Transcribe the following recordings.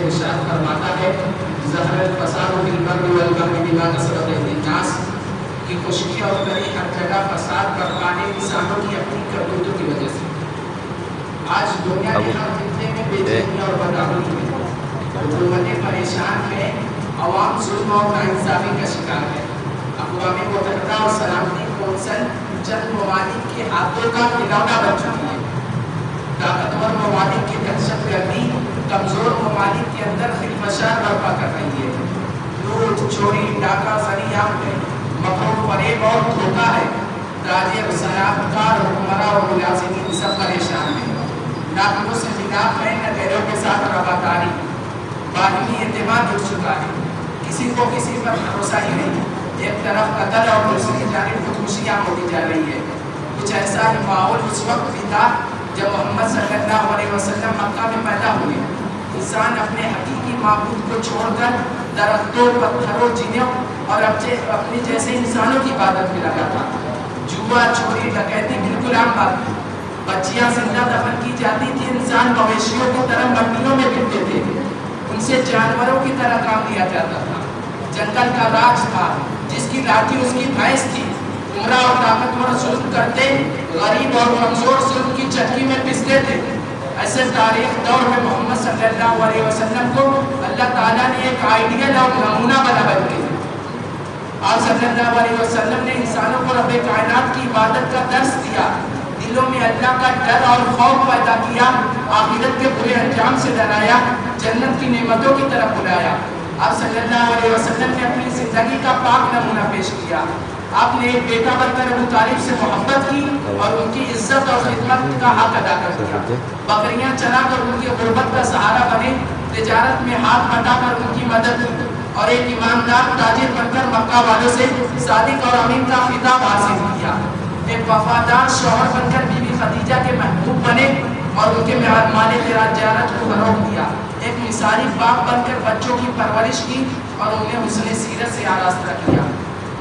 ارشاد فرماتا ہے ظہر الفساد فی البر والبحر بما کسبت ایدی الناس کہ خشکی اور تری ہر جگہ فساد برپا ہے انسانوں کی اپنی کرتوتوں کی وجہ سے۔ آج دنیا کے ہر خطے میں بے چینی اور بدامنی ہے، حکومتیں پریشان ہیں، عوام ظلم اور ناانصافی کا شکار ہے۔ اقوام متحدہ اور سلامتی کونسل چند ممالک کے ہاتھوں کا کھلونا بن چکی ہے۔ طاقتور ممالک کی دہشت گردی کمزور ممالک کے اندر خلفشار برپا کر رہی ہے۔ لوٹ، چوری، ڈاکہ زنی عام ہے، مکر، فریب اور دھوکہ ہے۔ تاجر، صنعت کار، حکمراں اور ملازمین سب پریشان ہیں۔ نہ ان سے خلاف ہے، نہ غیروں کے ساتھ رواداری۔ باہمی اعتماد اٹھ چکا ہے، کسی کو کسی پر بھروسہ ہی نہیں۔ ایک طرف قتل اور دوسری جانب خودکشیاں ہوتی جا رہی ہے۔ کچھ ایسا ہی ماحول اس وقت بھی تھا جب محمد صلی اللہ علیہ وسلم مکہ میں پیدا ہوئے۔ انسان اپنے حقیقی معبود کو چھوڑ کر درختوں، پتھروں، جنوں اور اپنے جیسے انسانوں کی عبادت میں لگا تھا۔ جوا، چوری، ڈکیتی بالکل عام بات تھی۔ بچیاں زندہ دفن کی جاتی تھی، انسان مویشیوں کی طرح منڈیوں میں پھرتے تھے، ان سے جانوروں کی طرح کام لیا جاتا تھا۔ جنگل کا راج تھا، جس کی لاٹھی اس کی بھینس تھی۔ عمرہ اور طاقتور ظلم کرتے، غریب اور کمزور ظلم کی چکی میں پستے تھے۔ ایسے تاریخ دور میں محمد صلی اللہ علیہ وسلم کو اللہ تعالیٰ نے ایک آئیڈیل اور نمونہ بنا بلکہ آپ صلی اللہ علیہ وسلم نے انسانوں کو رب کائنات کی عبادت کا درس دیا، دلوں میں اللہ کا ڈر اور خوف پیدا کیا، آخرت کے برے انجام سے ڈرایا، جنت کی نعمتوں کی طرف بلایا۔ آپ صلی اللہ علیہ وسلم نے اپنی زندگی کا پاک نمونہ پیش کیا۔ آپ نے ایک بیٹا بن کر ابو طالب سے محبت کی اور ان کی عزت اور خدمت کا حق ادا کر دیا۔ بکریاں چرا کر ان کی غربت کا سہارا بنے، تجارت میں ہاتھ بٹا کر ان کی مدد کی اور ایک ایماندار تاجر بن کر مکہ والوں سے صادق اور امین کا خطاب حاصل کیا۔ ایک وفادار شوہر بن کر بی بی خدیجہ کے محبوب بنے اور ان کے مال تجارت کو فروغ دیا۔ ایک مثالی باپ بن کر بچوں کی پرورش کی اور انہیں حسن سیرت سے آراستہ کیا۔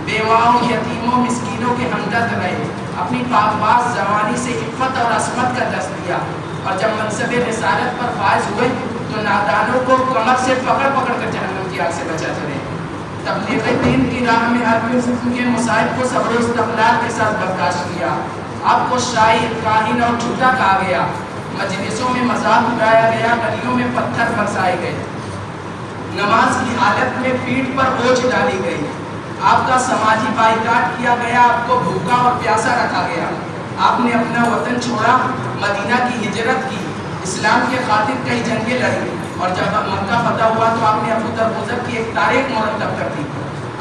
بیواؤں، یتیموں، مسکینوں کے ہمدرد رہے، اپنی پاکباز زبانی سے عفت اور عصمت کا درس دیا، اور جب منصب رسالت پر فائز ہوئے تو نادانوں کو کمر سے پکڑ پکڑ کر جہنم کی آگ سے بچا چلے۔ تبلیغ دین کی راہ میں ہر قسم کے مصائب کو صبر و استقلال کے ساتھ برداشت کیا۔ آپ کو شاعر، کاہن اور جھوٹا کہا گیا، مجلسوں میں مذاق اڑایا گیا، گلیوں میں پتھر برسائے گئے، نماز کی حالت میں پیٹھ پر بوجھ ڈالی گئی، آپ کا سماجی بائیکاٹ کیا گیا، آپ کو بھوکا اور پیاسا رکھا گیا۔ آپ نے اپنا وطن چھوڑا، مدینہ کی ہجرت کی، اسلام کے خاطر کئی جنگیں لڑی، اور جب مکہ فتح ہوا تو آپ نے ابو ذر غزر کی ایک تاریخ مرتب کر دی،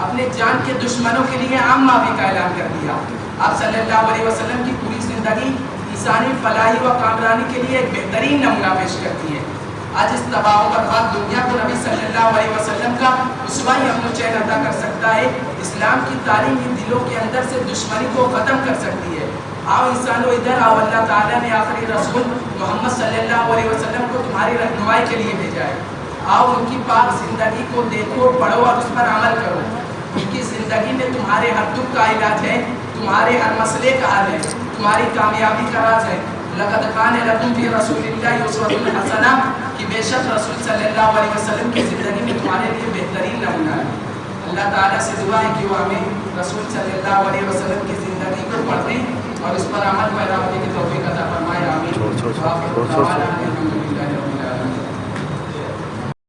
اپنے جان کے دشمنوں کے لیے عام معافی کا اعلان کر دیا۔ آپ صلی اللہ علیہ وسلم کی پوری زندگی انسانی فلاحی و کامرانی کے لیے ایک بہترین نمونہ پیش کرتی ہے۔ آج اس تباہ و برباد دنیا کو نبی صلی اللہ علیہ وسلم کا اسوہ ہی امن و چین عطا کر سکتا ہے۔ اسلام کی تعلیم ان دلوں کے اندر سے دشمنی کو ختم کر سکتی ہے۔ آؤ انسانوں ادھر آؤ، اللہ تعالیٰ نے آخری رسول محمد صلی اللہ علیہ وسلم کو تمہاری رہنمائی کے لیے بھیجا ہے۔ آؤ ان کی پاک زندگی کو دیکھو، پڑھو اور اس پر عمل کرو۔ ان کی زندگی میں تمہارے ہر دکھ کا علاج ہے، تمہارے ہر مسئلے کا حل ہے، تمہاری کامیابی کا راز ہے۔ لقد کان لکم فی رسول اللہ اسوۃ حسنہ، کہ بے شک رسول صلی اللہ علیہ وسلم کی زندگی میں تمہارے لیے بہترین نمونہ ہے۔ اللہ تعالیٰ سے دعا ہے کہ وہ ہمیں رسول صلی اللہ علیہ وسلم کی زندگی کو پڑھنے اور اس پر عمل پیدا ہونے کی توفیق عطا فرمائے۔ آمین۔